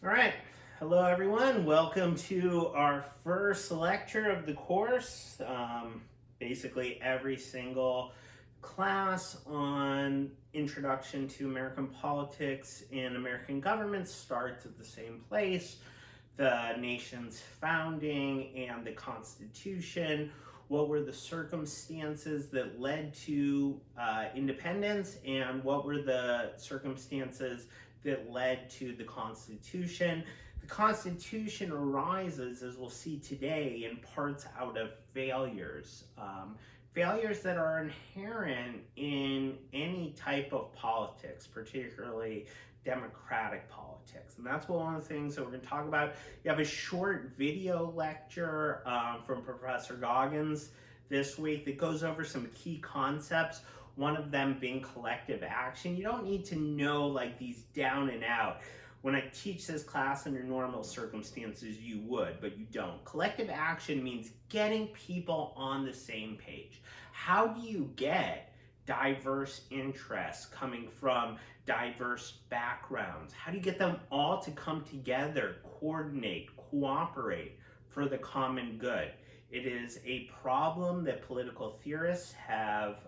All right. Hello, everyone. Welcome to our first lecture of the course. Basically, every single class on Introduction to American Politics and American Government starts at the same place: the nation's founding and the Constitution. What were the circumstances that led to independence, and what were the circumstances that led to the Constitution? The Constitution arises, as we'll see today, in parts out of failures. Failures that are inherent in any type of politics, particularly democratic politics. And that's one of the things that we're going to talk about. You have a short video lecture from Professor Goggins this week that goes over some key concepts, one of them being collective action. You don't need to know like these down and out. When I teach this class under normal circumstances, you would, but you don't. Collective action means getting people on the same page. How do you get diverse interests coming from diverse backgrounds? How do you get them all to come together, coordinate, cooperate for the common good? It is a problem that political theorists have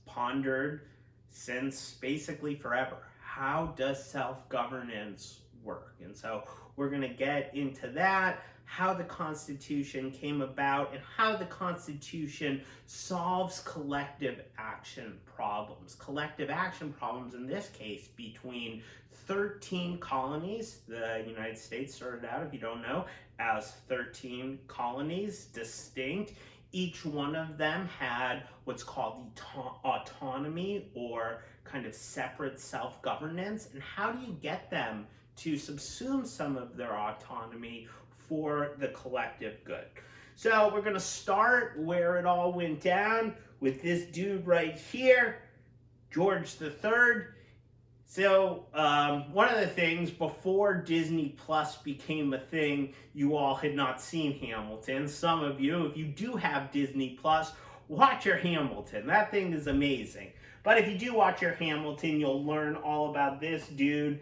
pondered since basically forever. How does self-governance work? And so we're going to get into that, how the Constitution came about, and how the Constitution solves collective action problems. Collective action problems, in this case, between 13 colonies. The United States started out, if you don't know, as 13 colonies, distinct. Each one of them had what's called autonomy, or kind of separate self-governance. And how do you get them to subsume some of their autonomy for the collective good? So we're going to start where it all went down with this dude right here, George III. So one of the things, before Disney Plus became a thing, you all had not seen Hamilton. Some of you, if you do have Disney Plus, watch your Hamilton. That thing is amazing. But if you do watch your Hamilton, you'll learn all about this dude,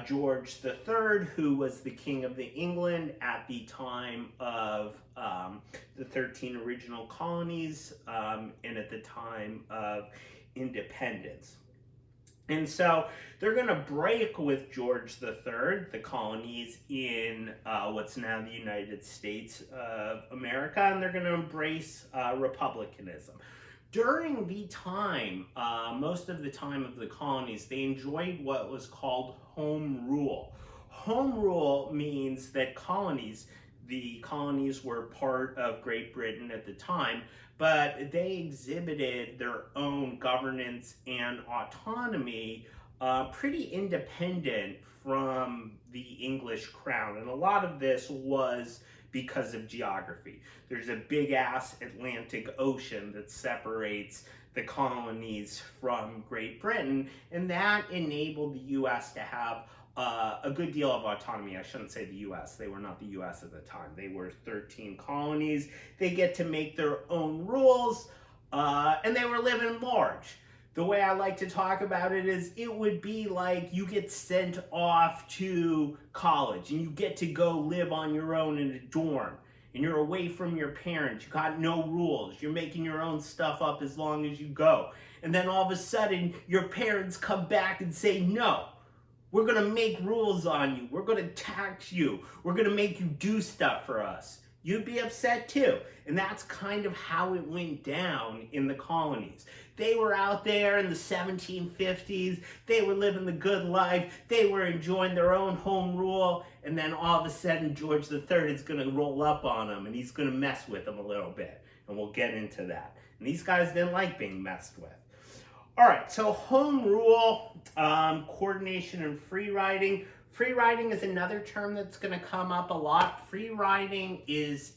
George III, who was the King of England at the time of the 13 original colonies and at the time of independence. And so they're going to break with George III, the colonies in what's now the United States of America, and they're going to embrace republicanism. During the time, most of the time of the colonies, they enjoyed what was called home rule. Home rule means that the colonies were part of Great Britain at the time, but they exhibited their own governance and autonomy, pretty independent from the English crown. And a lot of this was because of geography. There's a big ass Atlantic Ocean that separates the colonies from Great Britain, and that enabled the U.S. to have a good deal of autonomy. I shouldn't say the U.S. They were not the U.S. at the time. They were 13 colonies. They get to make their own rules, and they were living large. The way I like to talk about it is, it would be like you get sent off to college and you get to go live on your own in a dorm, and you're away from your parents. You got no rules. You're making your own stuff up as long as you go. And then all of a sudden, your parents come back and say, no, we're going to make rules on you. We're going to tax you. We're going to make you do stuff for us. You'd be upset too. And that's kind of how it went down in the colonies. They were out there in the 1750s. They were living the good life. They were enjoying their own home rule. And then all of a sudden, George III is going to roll up on them, and he's going to mess with them a little bit. And we'll get into that. And these guys didn't like being messed with. All right, so home rule, coordination, and free riding. Free riding is another term that's going to come up a lot. Free riding is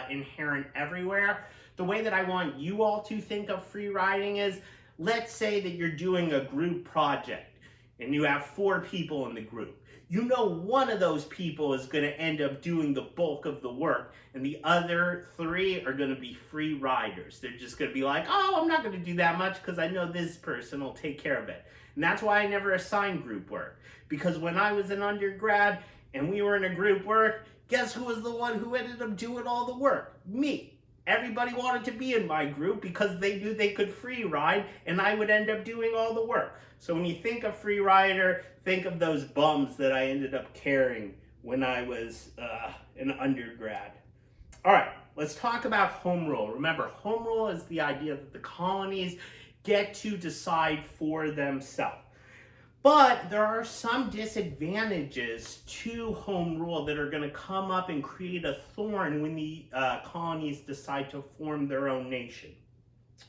inherent everywhere. The way that I want you all to think of free riding is, let's say that you're doing a group project and you have 4 people in the group. you know one of those people is going to end up doing the bulk of the work, and the other three are going to be free riders. They're just going to be like, oh, I'm not going to do that much because I know this person will take care of it. And that's why I never assigned group work, because when I was an undergrad and we were in a group work, guess who was the one who ended up doing all the work? Me. Everybody wanted to be in my group because they knew they could free ride, and I would end up doing all the work. So when you think of free rider, think of those bums that I ended up carrying when I was an undergrad. All right, let's talk about home rule. Remember, home rule is the idea that the colonies get to decide for themselves. But there are some disadvantages to home rule that are going to come up and create a thorn when the colonies decide to form their own nation.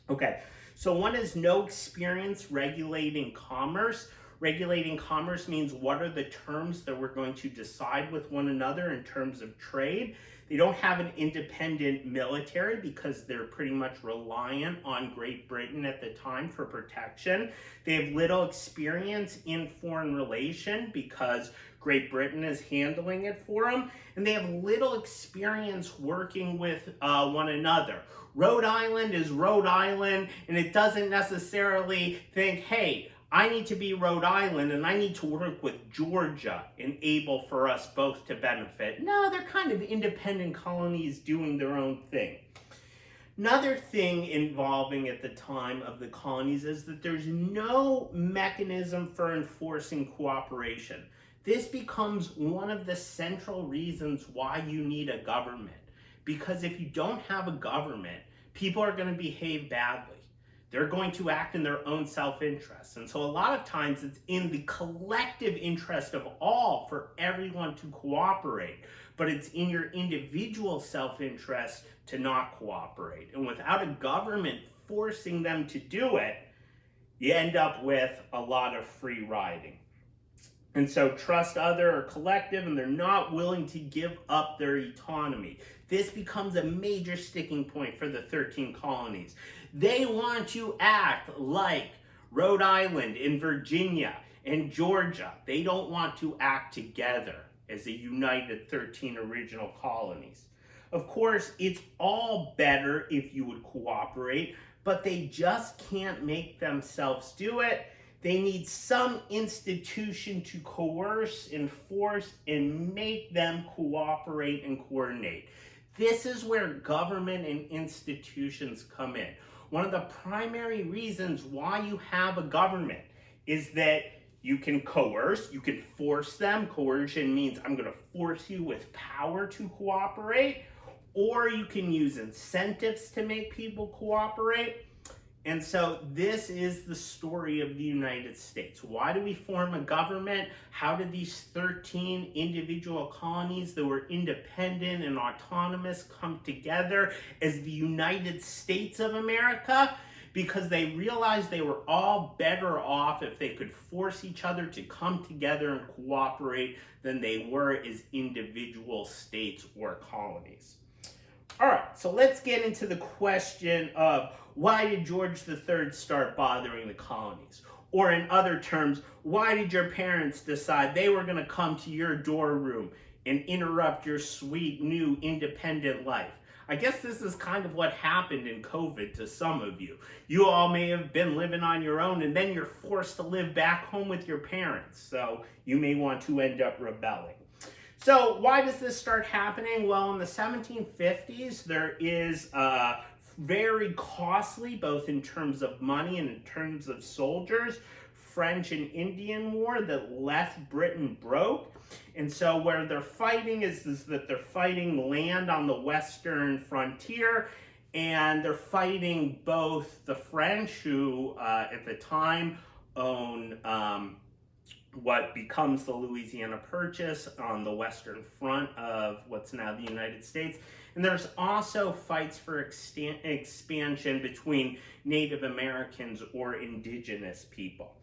Okay, so one is no experience regulating commerce. Regulating commerce means what are the terms that we're going to decide with one another in terms of trade. They don't have an independent military because they're pretty much reliant on Great Britain at the time for protection. They have little experience in foreign relation because Great Britain is handling it for them. And they have little experience working with one another. Rhode Island is Rhode Island, and it doesn't necessarily think, hey, I need to be Rhode Island and I need to work with Georgia and able for us both to benefit. No, they're kind of independent colonies doing their own thing. Another thing involving at the time of the colonies is that there's no mechanism for enforcing cooperation. This becomes one of the central reasons why you need a government. Because if you don't have a government, people are going to behave badly. They're going to act in their own self-interest. And so a lot of times it's in the collective interest of all for everyone to cooperate, but it's in your individual self-interest to not cooperate. And without a government forcing them to do it, you end up with a lot of free riding. And so trust other or collective, and they're not willing to give up their autonomy. This becomes a major sticking point for the 13 colonies. They want to act like Rhode Island and Virginia and Georgia. They don't want to act together as a united 13 original colonies. Of course, it's all better if you would cooperate, but they just can't make themselves do it. They need some institution to coerce, enforce, and make them cooperate and coordinate. This is where government and institutions come in. One of the primary reasons why you have a government is that you can coerce, you can force them. Coercion means I'm going to force you with power to cooperate, or you can use incentives to make people cooperate. And so this is the story of the United States. Why do we form a government? How did these 13 individual colonies that were independent and autonomous come together as the United States of America? Because they realized they were all better off if they could force each other to come together and cooperate than they were as individual states or colonies. All right, so let's get into the question of why did George III start bothering the colonies? Or in other terms, why did your parents decide they were going to come to your dorm room and interrupt your sweet new independent life? I guess this is kind of what happened in COVID to some of you. You all may have been living on your own and then you're forced to live back home with your parents. So you may want to end up rebelling. So why does this start happening? Well, in the 1750s, there is very costly, both in terms of money and in terms of soldiers, French and Indian War that left Britain broke. And so where they're fighting is that they're fighting land on the western frontier, and they're fighting both the French, who at the time own what becomes the Louisiana Purchase on the western front of what's now the United States. And there's also fights for expansion between Native Americans or indigenous people.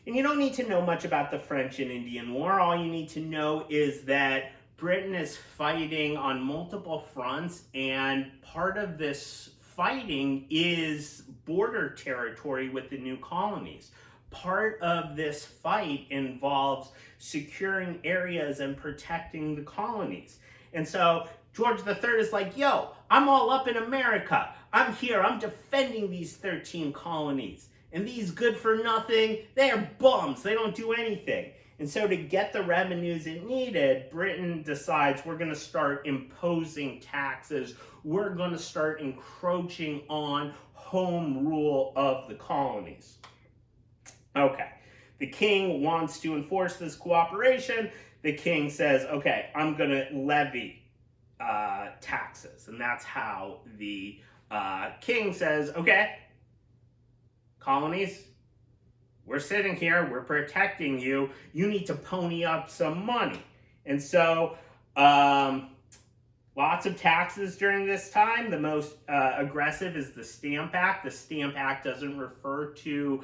And you don't need to know much about the French and Indian War. All you need to know is that Britain is fighting on multiple fronts, and part of this fighting is border territory with the new colonies. part of this fight involves securing areas and protecting the colonies. And so George III is like, yo, I'm all up in America. I'm here. I'm defending these 13 colonies. And these good for nothing, they're bums. They don't do anything. And so to get the revenues it needed, Britain decides we're going to start imposing taxes. We're going to start encroaching on home rule of the colonies. Okay, the king wants to enforce this cooperation. The king says, okay, I'm going to levy taxes. And that's how the king says, okay, colonies, we're sitting here, we're protecting you, you need to pony up some money. And so, lots of taxes during this time. The most aggressive is the Stamp Act. The Stamp Act doesn't refer to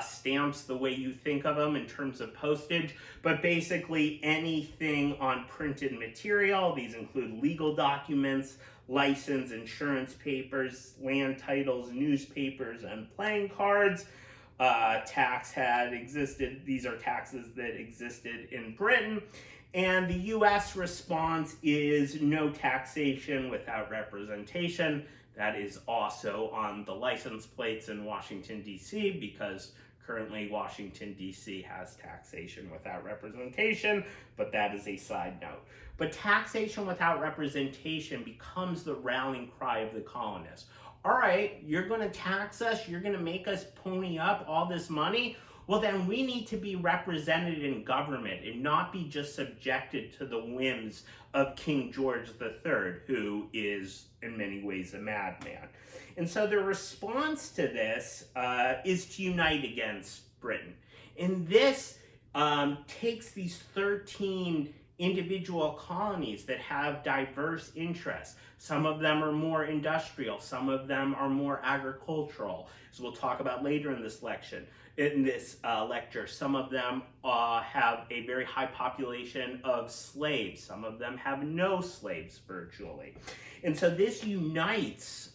stamps the way you think of them in terms of postage, but basically anything on printed material. These include legal documents, license, insurance papers, land titles, newspapers, and playing cards. Tax had existed. These are taxes that existed in Britain. And the U.S. response is no taxation without representation. That is also on the license plates in Washington, D.C., because currently Washington, D.C. has taxation without representation, but that is a side note. But taxation without representation becomes the rallying cry of the colonists. All right, you're going to tax us, you're going to make us pony up all this money? Well, then we need to be represented in government and not be just subjected to the whims of King George III, who is in many ways a madman. And so the response to this is to unite against Britain. And this takes these 13 individual colonies that have diverse interests. Some of them are more industrial, some of them are more agricultural, as we'll talk about later in this lecture. Some of them have a very high population of slaves. Some of them have no slaves virtually. And so this unites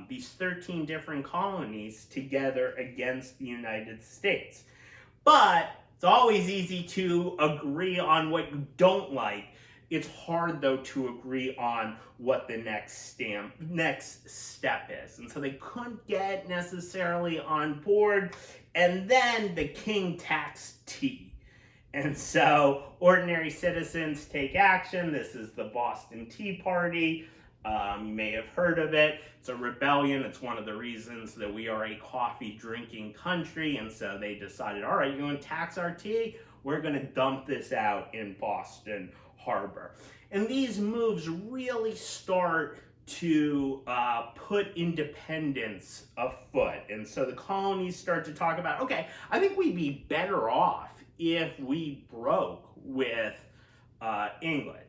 these 13 different colonies together against the United States. But it's always easy to agree on what you don't like. It's hard, though, to agree on what the next step is. And so they couldn't get necessarily on board. And then the king taxed tea. And so ordinary citizens take action. This is the Boston Tea Party. You may have heard of it. It's a rebellion. It's one of the reasons that we are a coffee drinking country. And so they decided, all right, you're going to tax our tea? We're going to dump this out in Boston Harbor. And these moves really start to put independence afoot. And so the colonies start to talk about, okay, I think we'd be better off if we broke with England.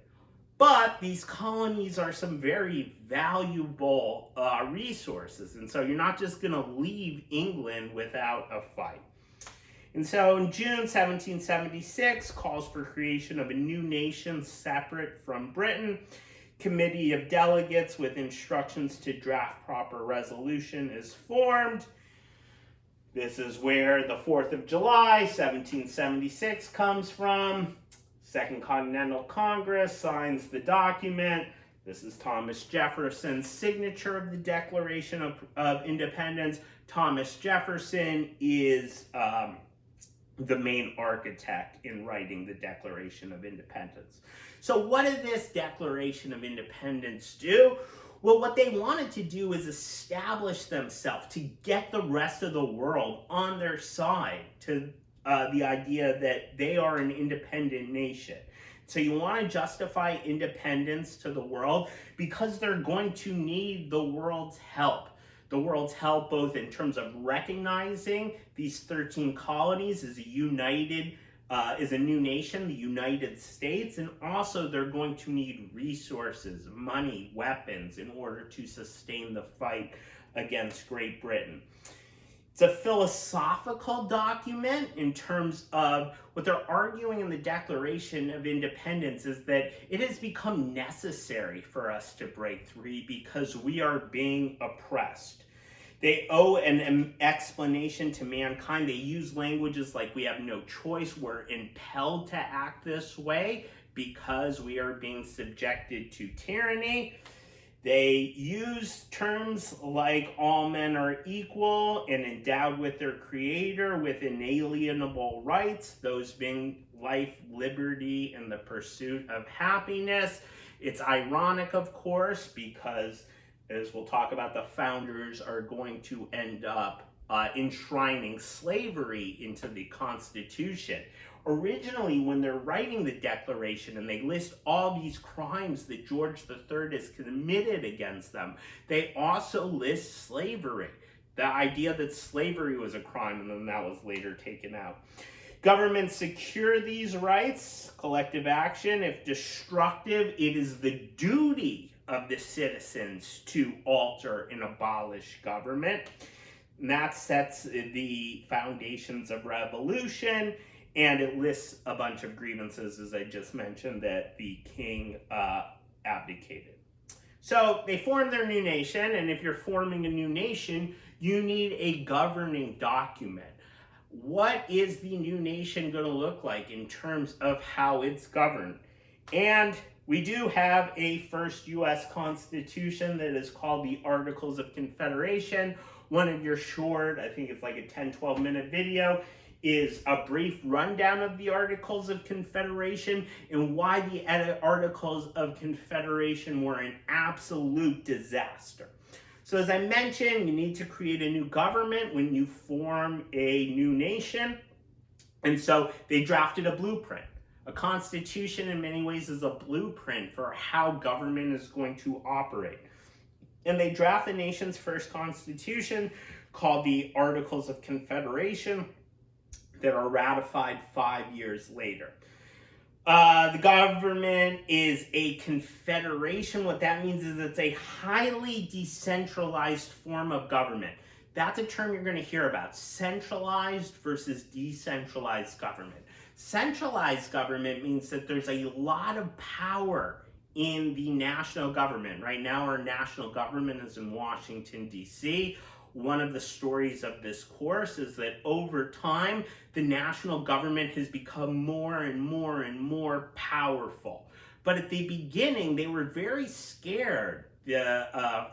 But these colonies are some very valuable resources. And so you're not just going to leave England without a fight. And so in June 1776, calls for creation of a new nation separate from Britain. Committee of delegates with instructions to draft proper resolution is formed. This is where the 4th of July, 1776 comes from. Second Continental Congress signs the document. This is Thomas Jefferson's signature of the Declaration of Independence. Thomas Jefferson is the main architect in writing the Declaration of Independence. So what did this Declaration of Independence do? Well, what they wanted to do is establish themselves to get the rest of the world on their side to the idea that they are an independent nation. So you want to justify independence to the world because they're going to need the world's help. The world's help both in terms of recognizing these 13 colonies as a united, as a new nation, the United States, and also they're going to need resources, money, weapons in order to sustain the fight against Great Britain. It's a philosophical document in terms of what they're arguing in the Declaration of Independence is that it has become necessary for us to break free because we are being oppressed. They owe an explanation to mankind. They use languages like we have no choice, we're impelled to act this way because we are being subjected to tyranny. They use terms like all men are equal and endowed with their creator with inalienable rights, those being life, liberty, and the pursuit of happiness. It's ironic, of course, because as we'll talk about, the founders are going to end up enshrining slavery into the Constitution. Originally, when they're writing the Declaration and they list all these crimes that George III has committed against them, they also list slavery. The idea that slavery was a crime, and then that was later taken out. Governments secure these rights. Collective action, if destructive, it is the duty of the citizens to alter and abolish government. And that sets the foundations of revolution, and it lists a bunch of grievances, as I just mentioned, that the king abdicated. So they formed their new nation, and if you're forming a new nation, you need a governing document. What is the new nation going to look like in terms of how it's governed? And we do have a first U.S. Constitution that is called the Articles of Confederation. One of your short, I think it's like a 10-12 minute video, is a brief rundown of the Articles of Confederation and why the Articles of Confederation were an absolute disaster. So as I mentioned, you need to create a new government when you form a new nation. And so they drafted a blueprint. A constitution in many ways is a blueprint for how government is going to operate. And they draft the nation's first constitution called the Articles of Confederation that are ratified 5 years later. The government is a confederation. What that means is it's a highly decentralized form of government. That's a term you're going to hear about, centralized versus decentralized government. Centralized government means that there's a lot of power in the national government. Right now, our national government is in Washington, D.C. One of the stories of this course is that over time, the national government has become more and more and more powerful. But at the beginning, they were very scared. The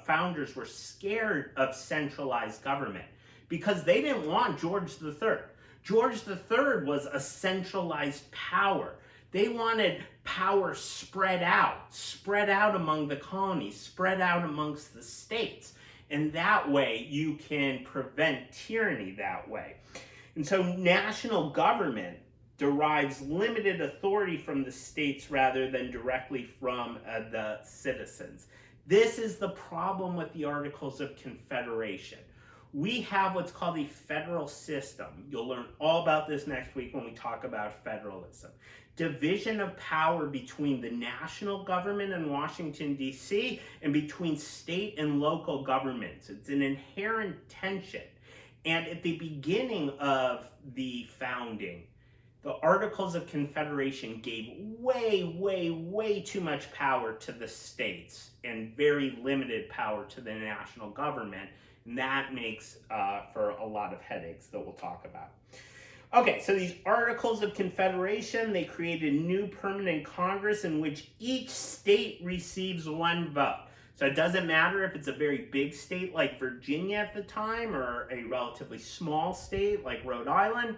founders were scared of centralized government because they didn't want George III. George III was a centralized power. They wanted power spread out among the colonies, spread out amongst the states. And that way you can prevent tyranny that way. And so national government derives limited authority from the states rather than directly from the citizens. This is the problem with the Articles of Confederation. We have what's called a federal system. You'll learn all about this next week when we talk about federalism. Division of power between the national government in Washington, D.C., and between state and local governments. It's an inherent tension. And at the beginning of the founding, the Articles of Confederation gave way too much power to the states and very limited power to the national government. And that makes for a lot of headaches that we'll talk about. Okay, so these Articles of Confederation, they created a new permanent Congress in which each state receives one vote. So it doesn't matter if it's a very big state like Virginia at the time or a relatively small state like Rhode Island.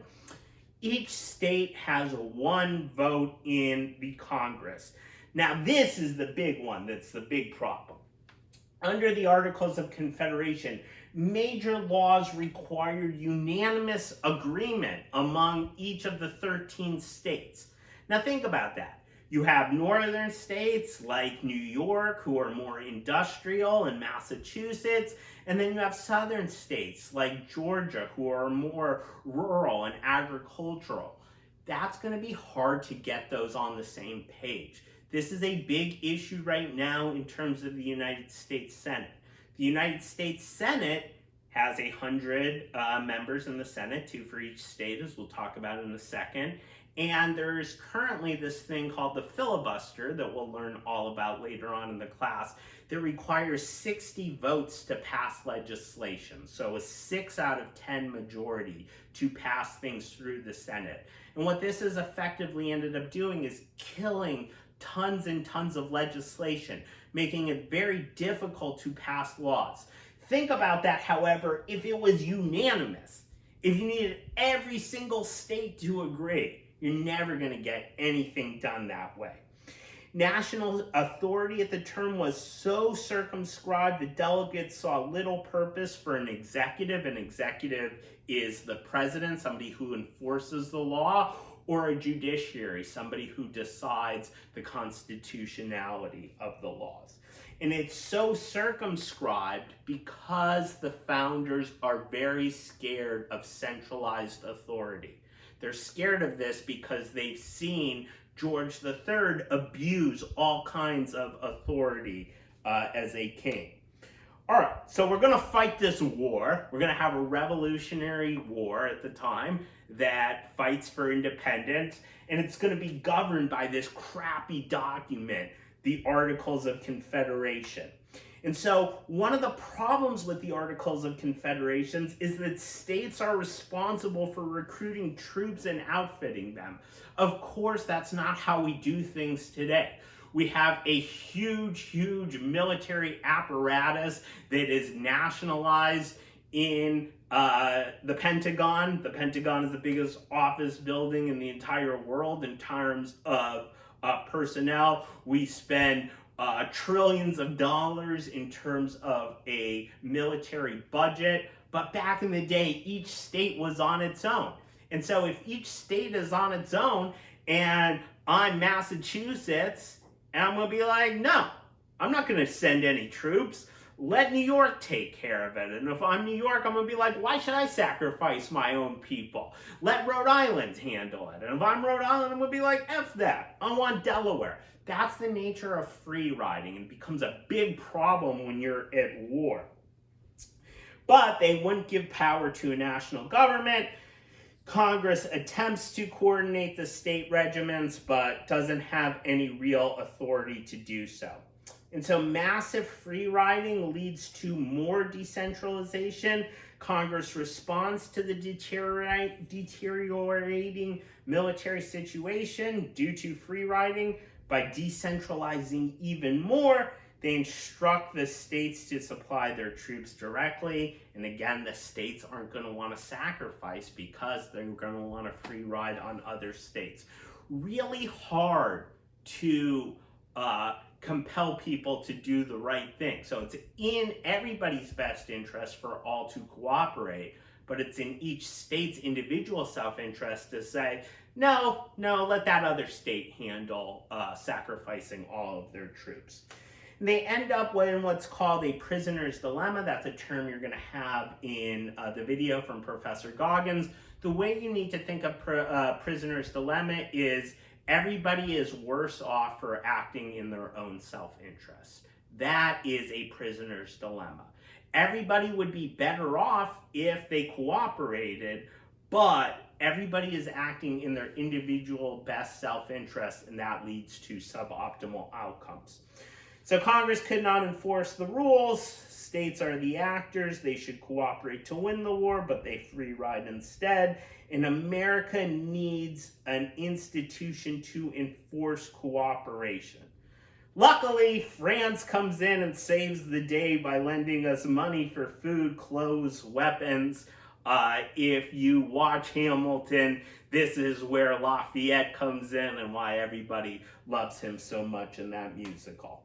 Each state has one vote in the Congress. Now this is the big one that's the big problem. Under the Articles of Confederation, major laws required unanimous agreement among each of the 13 states. Now think about that. You have northern states like New York who are more industrial, and Massachusetts, and then you have southern states like Georgia who are more rural and agricultural. That's going to be hard to get those on the same page. This is a big issue right now in terms of the United States Senate. The United States Senate has 100 members in the Senate, 2 for each state, as we'll talk about in a second. And there's currently this thing called the filibuster that we'll learn all about later on in the class that requires 60 votes to pass legislation. So a 6 out of 10 majority to pass things through the Senate. And what this has effectively ended up doing is killing tons and tons of legislation, making it very difficult to pass laws. Think about that, however, if it was unanimous, if you needed every single state to agree, you're never going to get anything done that way. National authority at the term was so circumscribed, the delegates saw little purpose for an executive. An executive is the president, somebody who enforces the law, or a judiciary, somebody who decides the constitutionality of the laws. And it's so circumscribed because the founders are very scared of centralized authority. They're scared of this because they've seen George III abuse all kinds of authority as a king. All right, so we're going to fight this war. We're going to have a revolutionary war at the time that fights for independence, and it's going to be governed by this crappy document, the Articles of Confederation. And so one of the problems with the Articles of Confederation is that states are responsible for recruiting troops and outfitting them. Of course, that's not how we do things today. We have a huge military apparatus that is nationalized in the Pentagon. The Pentagon is the biggest office building in the entire world in terms of personnel. We spend trillions of dollars in terms of a military budget. But back in the day, each state was on its own. And so if each state is on its own and I'm Massachusetts, and I'm going to be like, no, I'm not going to send any troops. Let New York take care of it. And if I'm New York, I'm going to be like, why should I sacrifice my own people? Let Rhode Island handle it. And if I'm Rhode Island, I'm going to be like, F that. I want Delaware. That's the nature of free riding, and becomes a big problem when you're at war. But they wouldn't give power to a national government. Congress attempts to coordinate the state regiments, but doesn't have any real authority to do so. And so massive free riding leads to more decentralization. Congress responds to the deteriorating military situation due to free riding by decentralizing even more. They instruct the states to supply their troops directly. And again, the states aren't going to want to sacrifice because they're going to want a free ride on other states. Really hard to compel people to do the right thing. So it's in everybody's best interest for all to cooperate, but it's in each state's individual self-interest to say, no, let that other state handle sacrificing all of their troops. And they end up in what's called a prisoner's dilemma. That's a term you're going to have in the video from Professor Goggins. The way you need to think of prisoner's dilemma is everybody is worse off for acting in their own self-interest. That is a prisoner's dilemma. Everybody would be better off if they cooperated, but everybody is acting in their individual best self-interest, and that leads to suboptimal outcomes. So Congress could not enforce the rules. States are the actors. They should cooperate to win the war, but they free ride instead. And America needs an institution to enforce cooperation. Luckily, France comes in and saves the day by lending us money for food, clothes, weapons. If you watch Hamilton, this is where Lafayette comes in and why everybody loves him so much in that musical.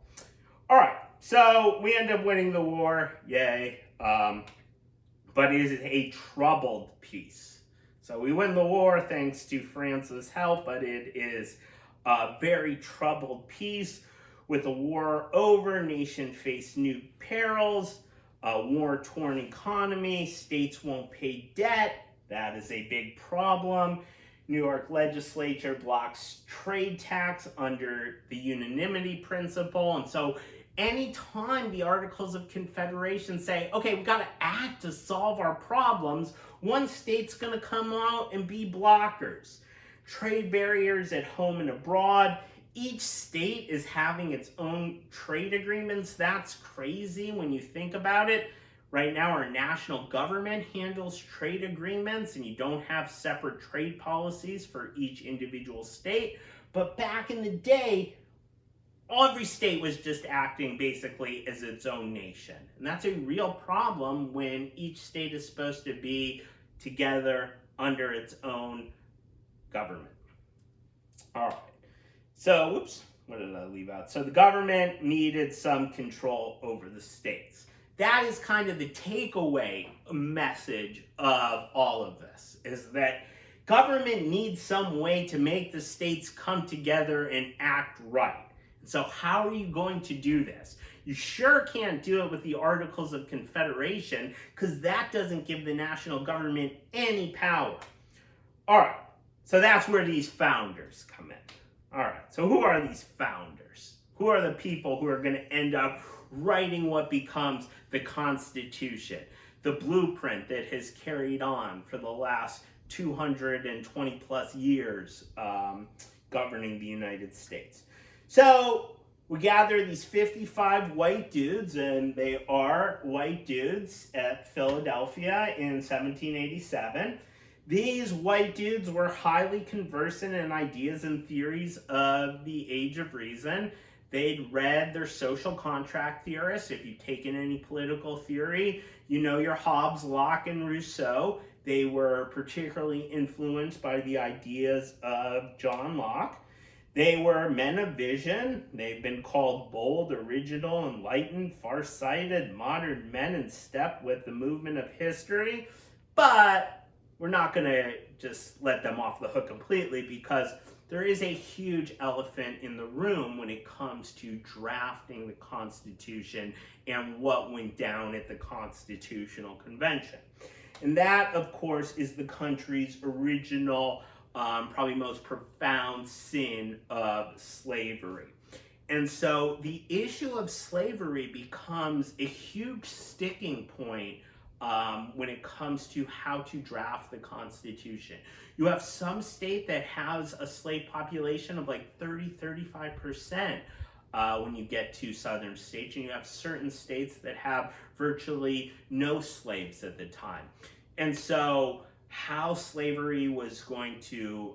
All right, so we end up winning the war, yay, but it is a troubled peace. So we win the war thanks to France's help, but it is a very troubled peace. With the war over, nation face new perils, a war-torn economy, states won't pay debt. That is a big problem. New York legislature blocks trade tax under the unanimity principle. And so anytime the Articles of Confederation say, okay, we got to act to solve our problems, one state's going to come out and be blockers. trade barriers at home and abroad. Each state is having its own trade agreements. That's crazy when you think about it. Right now, our national government handles trade agreements, and you don't have separate trade policies for each individual state. But back in the day, every state was just acting basically as its own nation. And that's a real problem when each state is supposed to be together under its own government. All right. So, what did I leave out? So the government needed some control over the states. That is kind of the takeaway message of all of this, is that government needs some way to make the states come together and act right. So how are you going to do this? You sure can't do it with the Articles of Confederation, because that doesn't give the national government any power. All right, so that's where these founders come in. All right, so who are these founders? Who are the people who are going to end up writing what becomes the Constitution, the blueprint that has carried on for the last 220 plus years governing the United States? So we gather these 55 white dudes, and they are white dudes at Philadelphia in 1787. These white dudes were highly conversant in ideas and theories of the Age of Reason. They'd read their social contract theorists. If you've taken any political theory, you know your Hobbes, Locke, and Rousseau. They were particularly influenced by the ideas of John Locke. They were men of vision. They've been called bold, original, enlightened, far-sighted, modern men in step with the movement of history. But we're not going to just let them off the hook completely, because there is a huge elephant in the room when it comes to drafting the Constitution and what went down at the Constitutional Convention. And that, of course, is the country's original, probably most profound sin of slavery. And so the issue of slavery becomes a huge sticking point when it comes to how to draft the Constitution. You have some state that has a slave population of like 30-35% when you get to southern states, and you have certain states that have virtually no slaves at the time. And so how slavery was going to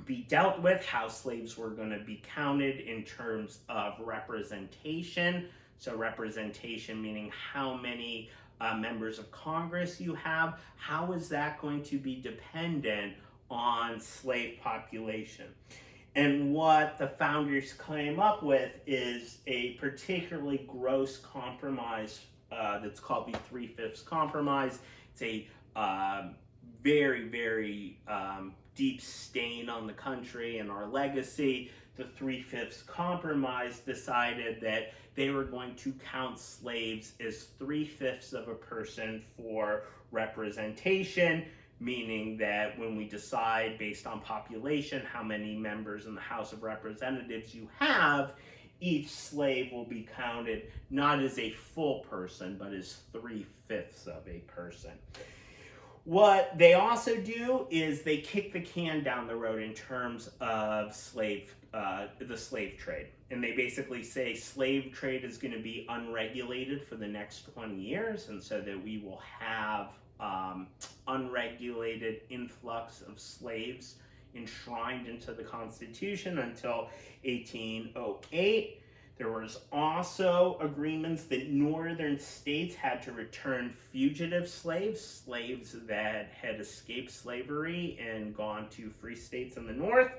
be dealt with, how slaves were going to be counted in terms of representation. So representation meaning how many members of Congress you have, how is that going to be dependent on slave population? And what the founders came up with is a particularly gross compromise that's called the 3/5 Compromise. It's a very, very deep stain on the country and our legacy. The 3/5 Compromise decided that they were going to count slaves as 3/5 of a person for representation, meaning that when we decide based on population how many members in the House of Representatives you have, each slave will be counted not as a full person, but as 3/5 of a person. What they also do is they kick the can down the road in terms of the slave trade. And they basically say slave trade is going to be unregulated for the next 20 years, and so that we will have unregulated influx of slaves enshrined into the Constitution until 1808. There was also agreements that northern states had to return fugitive slaves, slaves that had escaped slavery and gone to free states in the north,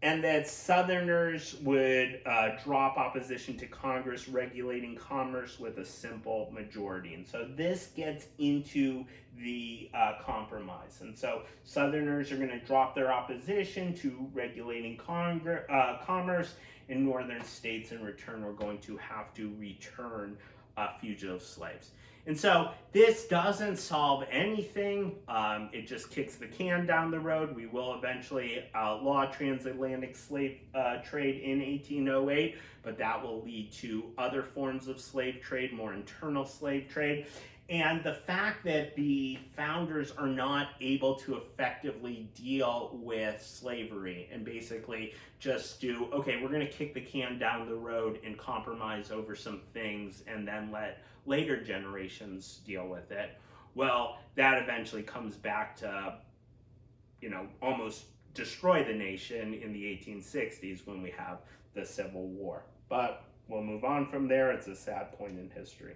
and that southerners would drop opposition to Congress regulating commerce with a simple majority. And so this gets into the compromise. And so southerners are going to drop their opposition to regulating commerce, and northern states in return are going to have to return fugitive slaves. And so this doesn't solve anything. It just kicks the can down the road. We will eventually outlaw transatlantic slave trade in 1808, but that will lead to other forms of slave trade, more internal slave trade. And the fact that the founders are not able to effectively deal with slavery and basically just do, okay, we're going to kick the can down the road and compromise over some things and then let later generations deal with it. Well, that eventually comes back to, almost destroy the nation in the 1860s when we have the Civil War. But we'll move on from there. It's a sad point in history.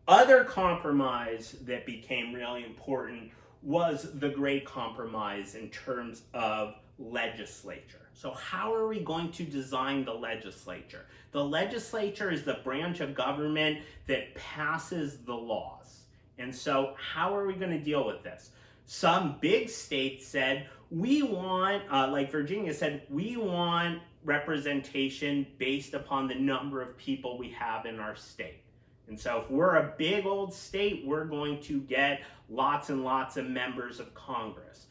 Other compromise that became really important was the Great Compromise in terms of legislature. So how are we going to design the legislature? The legislature is the branch of government that passes the laws. And so how are we going to deal with this? Some big states said, we want, like Virginia said, we want representation based upon the number of people we have in our state. And so if we're a big old state, we're going to get lots and lots of members of Congress.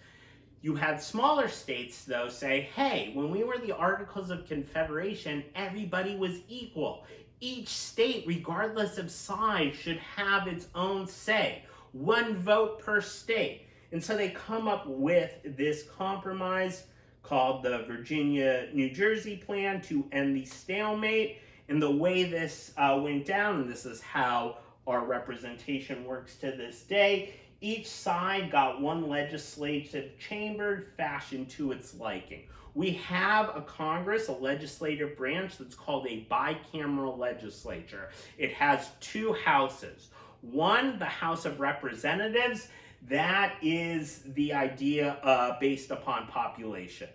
You had smaller states, though, say, hey, when we were the Articles of Confederation, everybody was equal. Each state, regardless of size, should have its own say. 1 vote per state. And so they come up with this compromise called the Virginia-New Jersey Plan to end the stalemate. And the way this went down, and this is how our representation works to this day, each side got 1 legislative chamber fashioned to its liking. We have a Congress, a legislative branch that's called a bicameral legislature. It has 2 houses. One, the House of Representatives, that is the idea based upon population.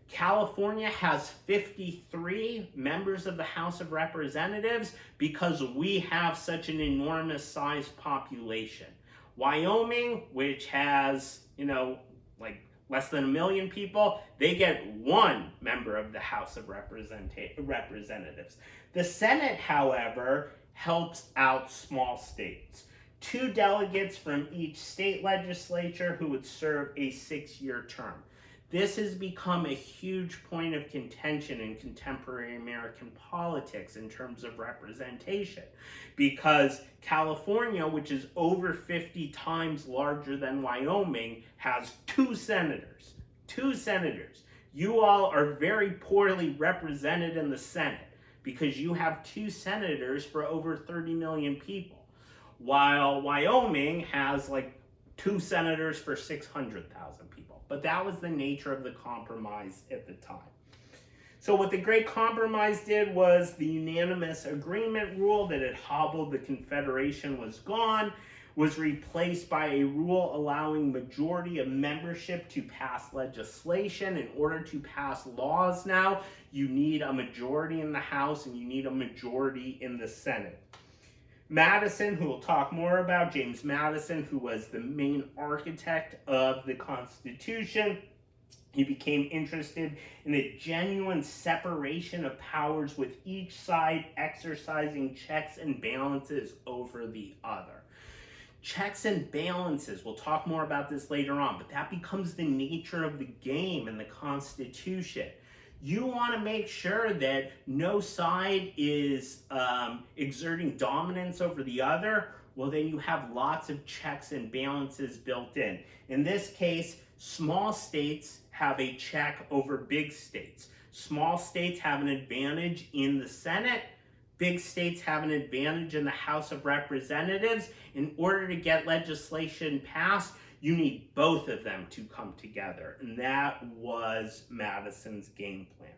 California has 53 members of the House of Representatives because we have such an enormous sized population. Wyoming, which has, like less than 1 million people, they get 1 member of the House of Representatives. The Senate, however, helps out small states. 2 delegates from each state legislature who would serve a 6-year term. This has become a huge point of contention in contemporary American politics in terms of representation, because California, which is over 50 times larger than Wyoming, has 2 senators. 2 senators. You all are very poorly represented in the Senate because you have 2 senators for over 30 million people, while Wyoming has like 2 senators for 600,000 people. But that was the nature of the compromise at the time. So what the Great Compromise did was the unanimous agreement rule that had hobbled the Confederation was gone, was replaced by a rule allowing majority of membership to pass legislation. In order to pass laws now, you need a majority in the House and you need a majority in the Senate. Madison, who we'll talk more about, James Madison, who was the main architect of the Constitution, he became interested in a genuine separation of powers with each side exercising checks and balances over the other. Checks and balances, we'll talk more about this later on, but that becomes the nature of the game in the Constitution. You want to make sure that no side is exerting dominance over the other. Well, then you have lots of checks and balances built in. In this case, small states have a check over big states. Small states have an advantage in the Senate. Big states have an advantage in the House of Representatives. In order to get legislation passed, you need both of them to come together. And that was Madison's game plan.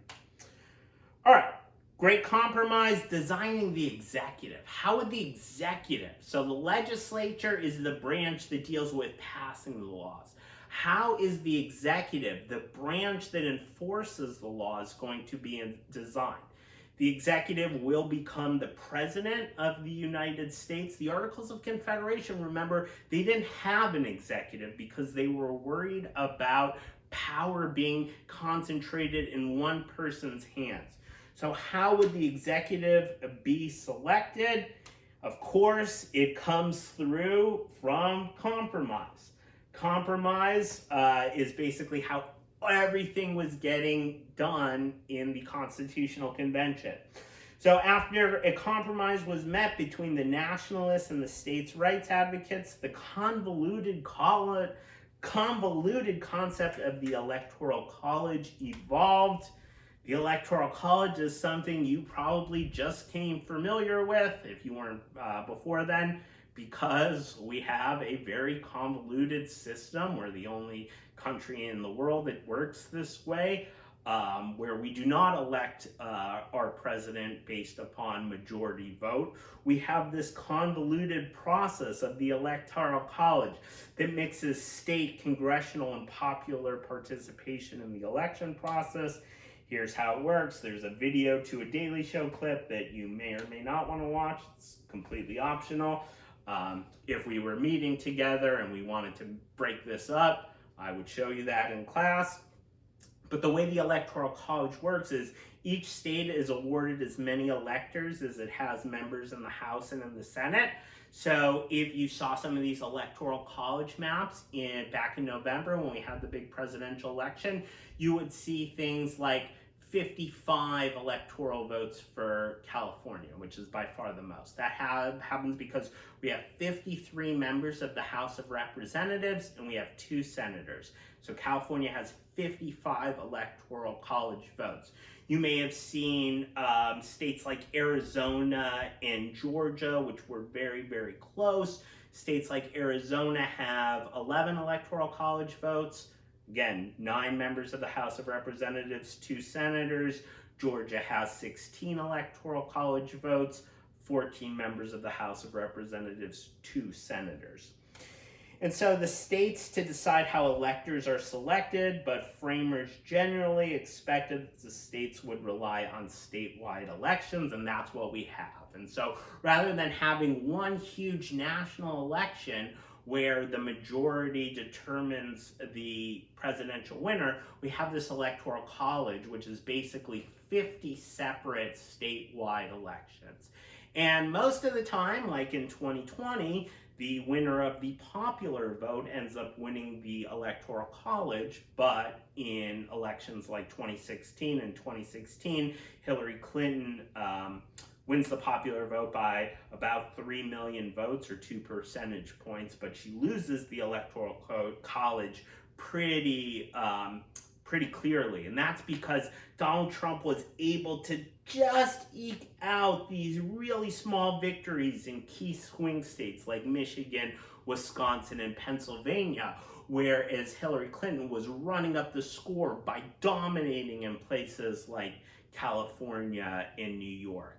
All right, Great Compromise, designing the executive. How would the executive, so the legislature is the branch that deals with passing the laws. How is the executive, the branch that enforces the laws, going to be designed? The executive will become the president of the United States. The Articles of Confederation, remember, they didn't have an executive because they were worried about power being concentrated in one person's hands. So how would the executive be selected? Of course, it comes through from compromise. Compromise is basically how everything was getting done in the Constitutional Convention. So after a compromise was met between the nationalists and the states' rights advocates, the convoluted concept of the Electoral College evolved. The Electoral College is something you probably just came familiar with if you weren't before then, because we have a very convoluted system. We're the only country in the world that works this way, where we do not elect our president based upon majority vote. We have this convoluted process of the Electoral College that mixes state, congressional, and popular participation in the election process. Here's how it works. There's a video to a Daily Show clip that you may or may not want to watch. It's completely optional. If we were meeting together and we wanted to break this up, I would show you that in class. But the way the Electoral College works is each state is awarded as many electors as it has members in the House and in the Senate. So if you saw some of these Electoral College maps back in November when we had the big presidential election, you would see things like 55 electoral votes for California, which is by far the most. That happens because we have 53 members of the House of Representatives and we have 2 senators. So California has 55 electoral college votes. You may have seen states like Arizona and Georgia, which were very, very close. States like Arizona have 11 electoral college votes. Again, 9 members of the House of Representatives, 2 senators. Georgia has 16 electoral college votes, 14 members of the House of Representatives, 2 senators. And so the states to decide how electors are selected, but framers generally expected that the states would rely on statewide elections, and that's what we have. And so rather than having one huge national election where the majority determines the presidential winner, we have this Electoral College, which is basically 50 separate statewide elections. And most of the time, like in 2020, the winner of the popular vote ends up winning the Electoral College, but in elections like 2016 and 2016, Hillary Clinton wins the popular vote by about 3 million votes or 2 percentage points, but she loses the Electoral College pretty clearly. And that's because Donald Trump was able to just eke out these really small victories in key swing states like Michigan, Wisconsin, and Pennsylvania, whereas Hillary Clinton was running up the score by dominating in places like California and New York.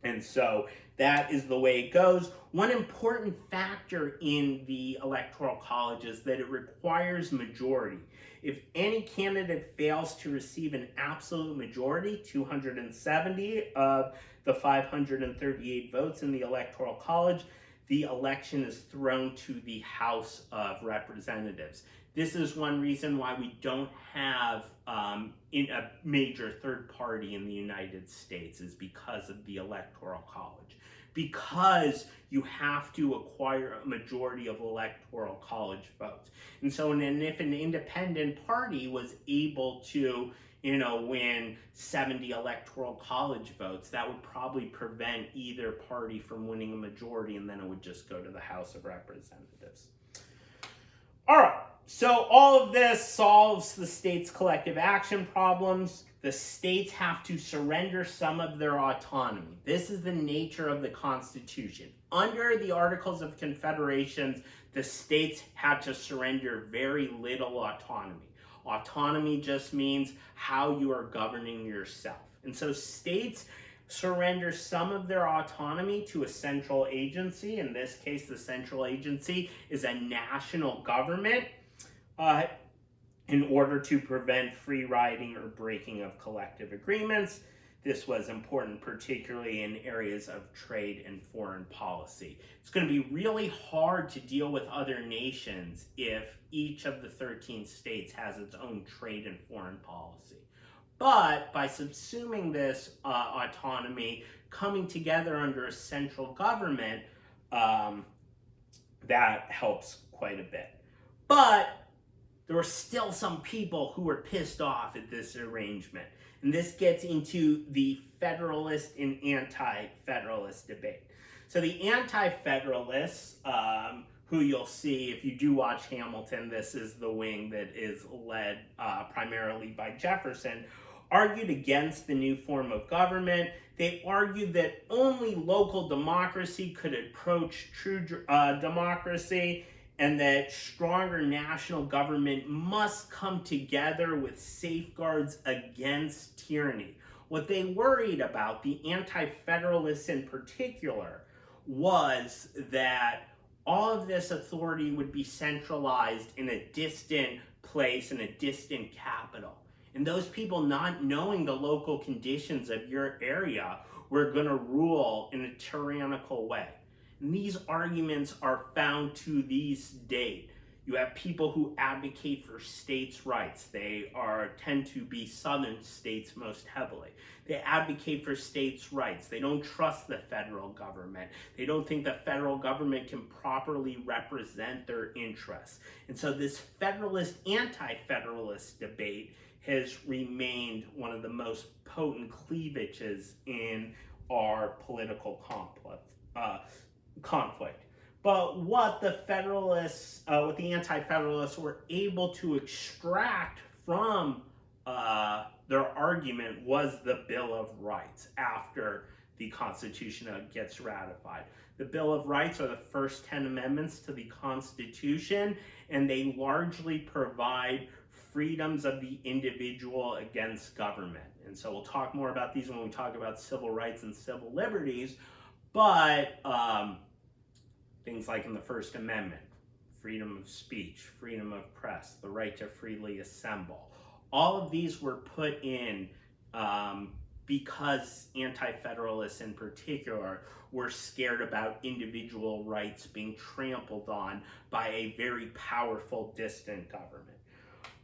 And so that is the way it goes. One important factor in the Electoral College is that it requires majority. If any candidate fails to receive an absolute majority, 270 of the 538 votes in the Electoral College, the election is thrown to the House of Representatives. This is one reason why we don't have in a major third party in the United States, is because of the Electoral College. Because you have to acquire a majority of Electoral College votes. And so if an independent party was able to win 70 Electoral College votes, that would probably prevent either party from winning a majority, and then it would just go to the House of Representatives. All right. So all of this solves the states' collective action problems. The states have to surrender some of their autonomy. This is the nature of the Constitution. Under the Articles of Confederation, the states had to surrender very little autonomy. Autonomy just means how you are governing yourself. And so states surrender some of their autonomy to a central agency. In this case, the central agency is a national government, in order to prevent free riding or breaking of collective agreements. This was important particularly in areas of trade and foreign policy. It's going to be really hard to deal with other nations if each of the 13 states has its own trade and foreign policy. But by subsuming this autonomy, coming together under a central government, that helps quite a bit. But there were still some people who were pissed off at this arrangement. And this gets into the Federalist and Anti-Federalist debate. So the Anti-Federalists, who you'll see if you do watch Hamilton, this is the wing that is led primarily by Jefferson, argued against the new form of government. They argued that only local democracy could approach true democracy, and that stronger national government must come together with safeguards against tyranny. What they worried about, the Anti-Federalists in particular, was that all of this authority would be centralized in a distant place, in a distant capital. And those people, not knowing the local conditions of your area, were going to rule in a tyrannical way. And these arguments are found to this date. You have people who advocate for states' rights. They tend to be southern states most heavily. They advocate for states' rights. They don't trust the federal government. They don't think the federal government can properly represent their interests. And so this Federalist, Anti-Federalist debate has remained one of the most potent cleavages in our political conflict. But what the Federalists, what the Anti-Federalists were able to extract from their argument was the Bill of Rights after the Constitution gets ratified. The Bill of Rights are the first 10 amendments to the Constitution, and they largely provide freedoms of the individual against government. And so we'll talk more about these when we talk about civil rights and civil liberties, but things like in the First Amendment, freedom of speech, freedom of press, the right to freely assemble. All of these were put in because Anti-Federalists in particular were scared about individual rights being trampled on by a very powerful, distant government.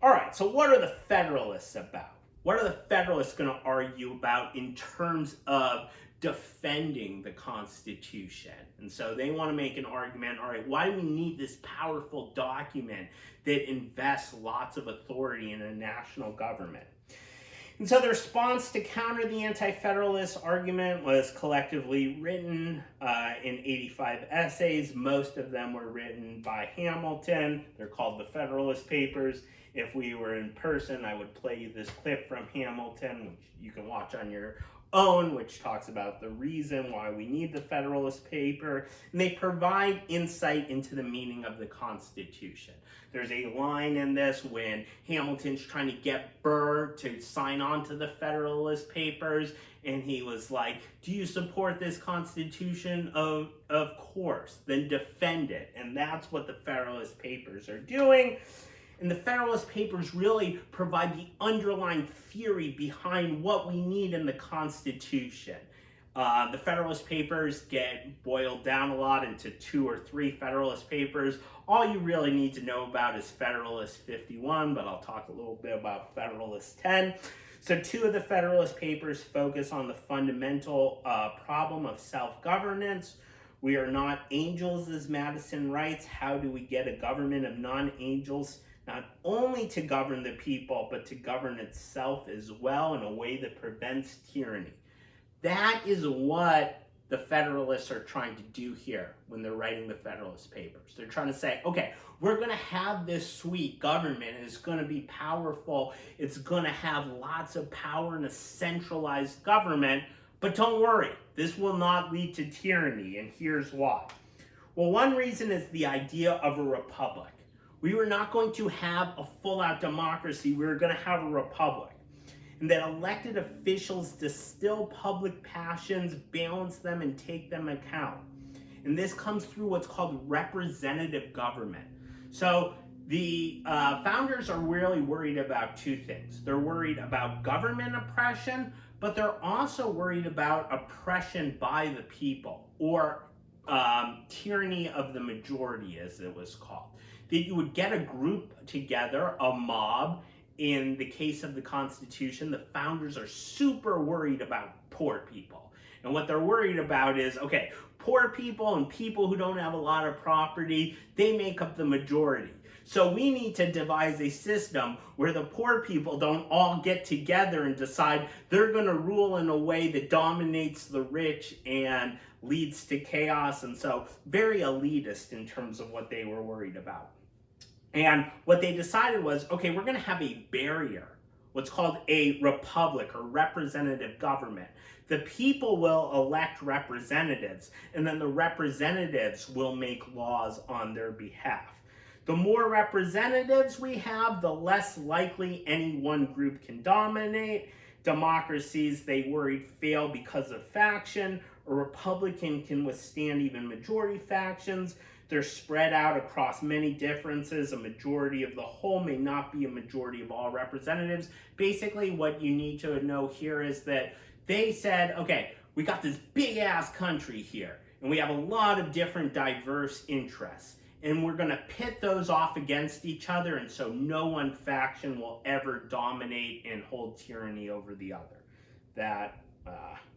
All right, so what are the Federalists about? What are the Federalists going to argue about in terms of defending the Constitution? And so they want to make an argument, all right, why do we need this powerful document that invests lots of authority in a national government? And so the response to counter the Anti-Federalist argument was collectively written in 85 essays. Most of them were written by Hamilton. They're called the Federalist Papers. If we were in person, I would play you this clip from Hamilton, which you can watch on your own, which talks about the reason why we need the Federalist Paper, and they provide insight into the meaning of the Constitution. There's a line in this when Hamilton's trying to get Burr to sign on to the Federalist Papers, and he was like, do you support this Constitution? Of course, then defend it. And that's what the Federalist Papers are doing. And the Federalist Papers really provide the underlying theory behind what we need in the Constitution. The Federalist Papers get boiled down a lot into 2 or 3 Federalist Papers. All you really need to know about is Federalist 51, but I'll talk a little bit about Federalist 10. So 2 of the Federalist Papers focus on the fundamental problem of self-governance. We are not angels, as Madison writes. How do we get a government of non-angels? Not only to govern the people, but to govern itself as well in a way that prevents tyranny. That is what the Federalists are trying to do here when they're writing the Federalist Papers. They're trying to say, okay, we're going to have this sweet government, and it's going to be powerful. It's going to have lots of power in a centralized government, but don't worry, this will not lead to tyranny, and here's why. Well, one reason is the idea of a republic. We were not going to have a full-out democracy. We were going to have a republic. And that elected officials distill public passions, balance them, and take them account. And this comes through what's called representative government. So the founders are really worried about 2 things. They're worried about government oppression, but they're also worried about oppression by the people, or tyranny of the majority, as it was called. That you would get a group together, a mob. In the case of the Constitution, the founders are super worried about poor people. And what they're worried about is, okay, poor people and people who don't have a lot of property, they make up the majority. So we need to devise a system where the poor people don't all get together and decide they're going to rule in a way that dominates the rich and leads to chaos. And so very elitist in terms of what they were worried about. And what they decided was, okay, we're going to have a barrier, what's called a republic or representative government. The people will elect representatives, and then the representatives will make laws on their behalf. The more representatives we have, the less likely any one group can dominate. Democracies, they worried, fail because of faction. A Republican can withstand even majority factions. They're spread out across many differences. A majority of the whole may not be a majority of all representatives. Basically, what you need to know here is that they said, okay, we got this big ass country here, and we have a lot of different diverse interests. And we're going to pit those off against each other, and so no one faction will ever dominate and hold tyranny over the other. That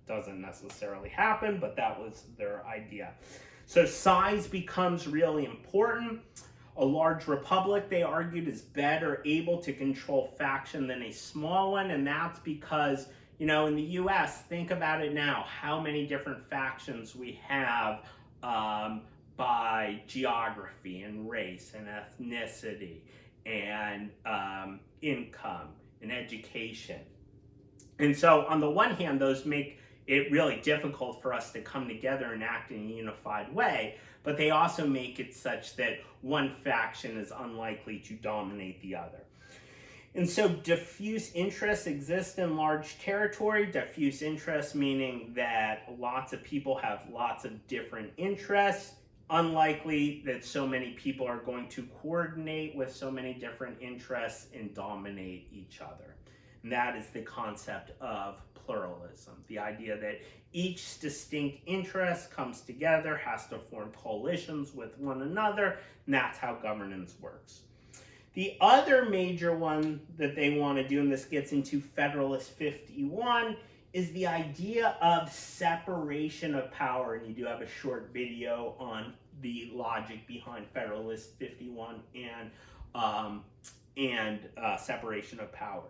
doesn't necessarily happen, but that was their idea. So size becomes really important. A large republic, they argued, is better able to control faction than a small one, and that's because, you know, in the US, think about it now, how many different factions we have by geography and race and ethnicity and income and education. And so on the one hand, those make it really difficult for us to come together and act in a unified way, but they also make it such that one faction is unlikely to dominate the other. And so diffuse interests exist in large territory. Diffuse interests meaning that lots of people have lots of different interests. Unlikely that so many people are going to coordinate with so many different interests and dominate each other. And that is the concept of pluralism. The idea that each distinct interest comes together, has to form coalitions with one another, and that's how governance works. The other major one that they want to do, and this gets into Federalist 51, is the idea of separation of power. And you do have a short video on the logic behind Federalist 51 and separation of power.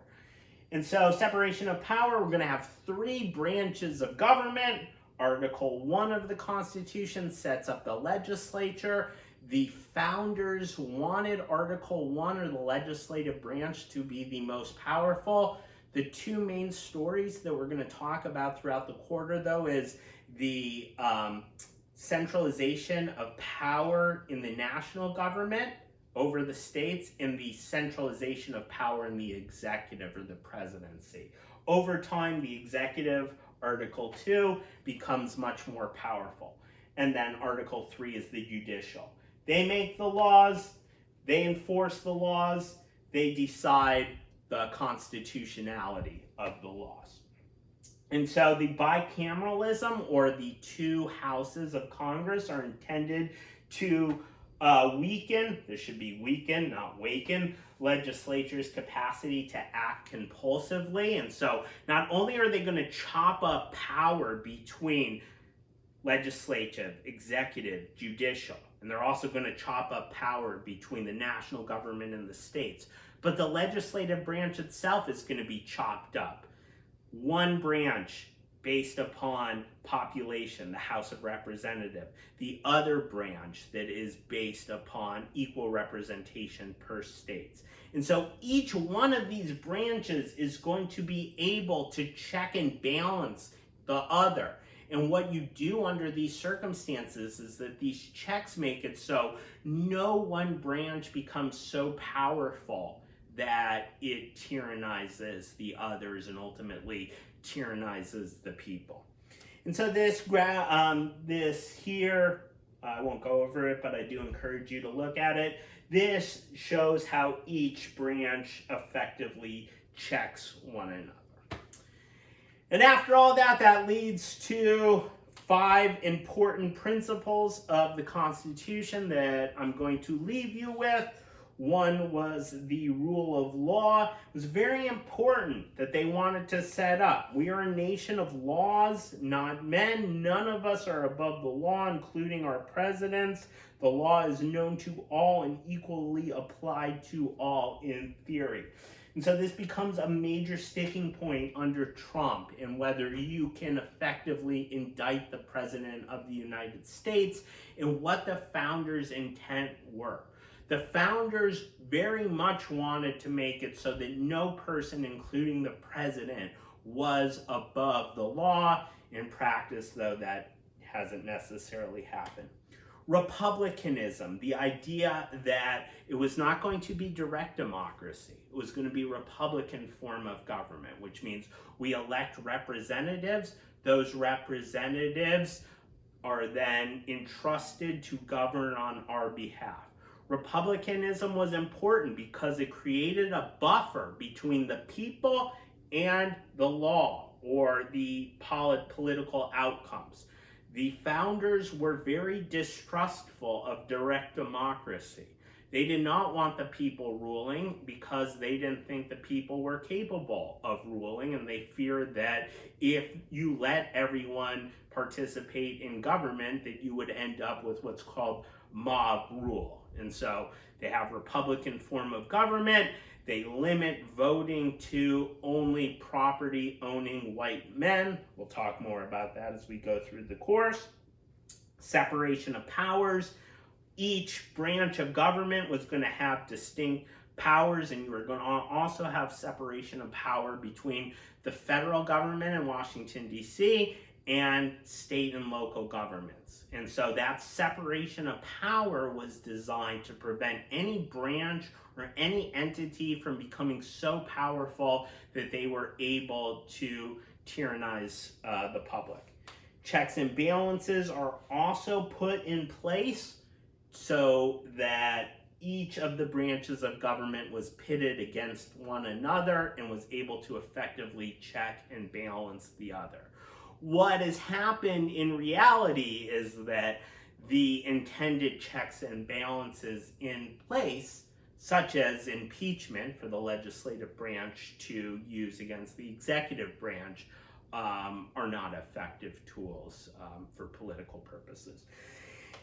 And so separation of power, we're going to have 3 branches of government. Article 1 of the Constitution sets up the legislature. The founders wanted Article 1 or the legislative branch to be the most powerful. The 2 main stories that we're going to talk about throughout the quarter, though, is the centralization of power in the national government over the states and the centralization of power in the executive or the presidency. Over time, the executive, Article 2, becomes much more powerful. And then Article 3 is the judicial. They make the laws, they enforce the laws, they decide the constitutionality of the laws. And so the bicameralism, or the 2 houses of Congress, are intended to weaken, this should be weaken, not waken, legislature's capacity to act compulsively. And so not only are they going to chop up power between legislative, executive, judicial, and they're also going to chop up power between the national government and the states, but the legislative branch itself is going to be chopped up. One branch based upon population, the House of Representatives. The other branch that is based upon equal representation per states. And so each one of these branches is going to be able to check and balance the other. And what you do under these circumstances is that these checks make it so no one branch becomes so powerful that it tyrannizes the others and ultimately tyrannizes the people. And so this here, I won't go over it, but I do encourage you to look at it. This shows how each branch effectively checks one another. And after all that, that leads to 5 important principles of the Constitution that I'm going to leave you with. One was the rule of law. It was very important that they wanted to set up. We are a nation of laws, not men. None of us are above the law, including our presidents. The law is known to all and equally applied to all in theory. And so this becomes a major sticking point under Trump in whether you can effectively indict the President of the United States and what the founders' intent were. The founders very much wanted to make it so that no person, including the president, was above the law. In practice, though, that hasn't necessarily happened. Republicanism, the idea that it was not going to be direct democracy. It was going to be a Republican form of government, which means we elect representatives. Those representatives are then entrusted to govern on our behalf. Republicanism was important because it created a buffer between the people and the law or the political outcomes. The founders were very distrustful of direct democracy. They did not want the people ruling because they didn't think the people were capable of ruling, and they feared that if you let everyone participate in government, that you would end up with what's called mob rule. And so they have Republican form of government. They limit voting to only property-owning white men. We'll talk more about that as we go through the course. Separation of powers. Each branch of government was going to have distinct powers, and you were going to also have separation of power between the federal government in Washington, D.C., and state and local governments. And so that separation of power was designed to prevent any branch or any entity from becoming so powerful that they were able to tyrannize the public. Checks and balances are also put in place so that each of the branches of government was pitted against one another and was able to effectively check and balance the other. What has happened in reality is that the intended checks and balances in place, such as impeachment for the legislative branch to use against the executive branch, are not effective tools for political purposes.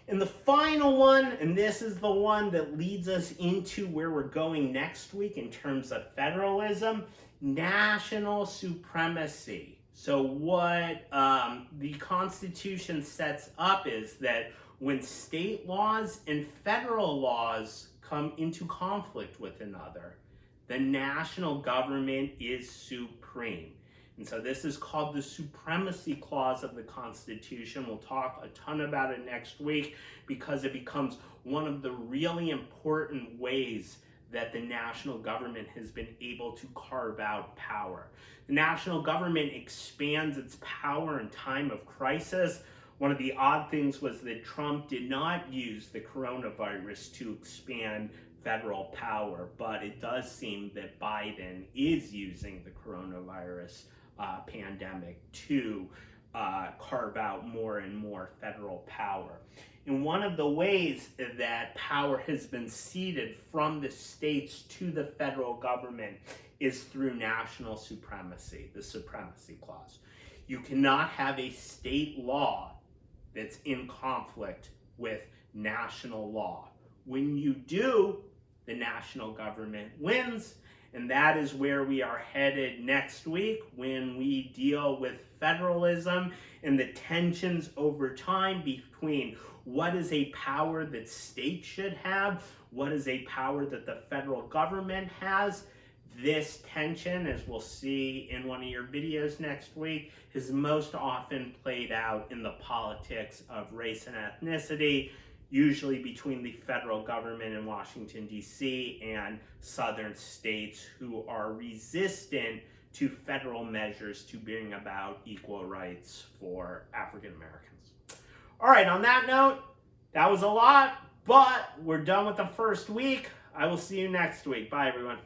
And the final one, and this is the one that leads us into where we're going next week in terms of federalism, national supremacy. So what the Constitution sets up is that when state laws and federal laws come into conflict with another, the national government is supreme. And so this is called the Supremacy Clause of the Constitution. We'll talk a ton about it next week because it becomes one of the really important ways that the national government has been able to carve out power. The national government expands its power in time of crisis. One of the odd things was that Trump did not use the coronavirus to expand federal power, but it does seem that Biden is using the coronavirus pandemic to carve out more and more federal power. And one of the ways that power has been ceded from the states to the federal government is through national supremacy, the Supremacy Clause. You cannot have a state law that's in conflict with national law. When you do, the national government wins, and that is where we are headed next week when we deal with federalism and the tensions over time between what is a power that states should have, what is a power that the federal government has. This tension, as we'll see in one of your videos next week, is most often played out in the politics of race and ethnicity, usually between the federal government in Washington, D.C. and southern states who are resistant to federal measures to bring about equal rights for African Americans. All right, on that note, that was a lot, but we're done with the first week. I will see you next week. Bye, everyone.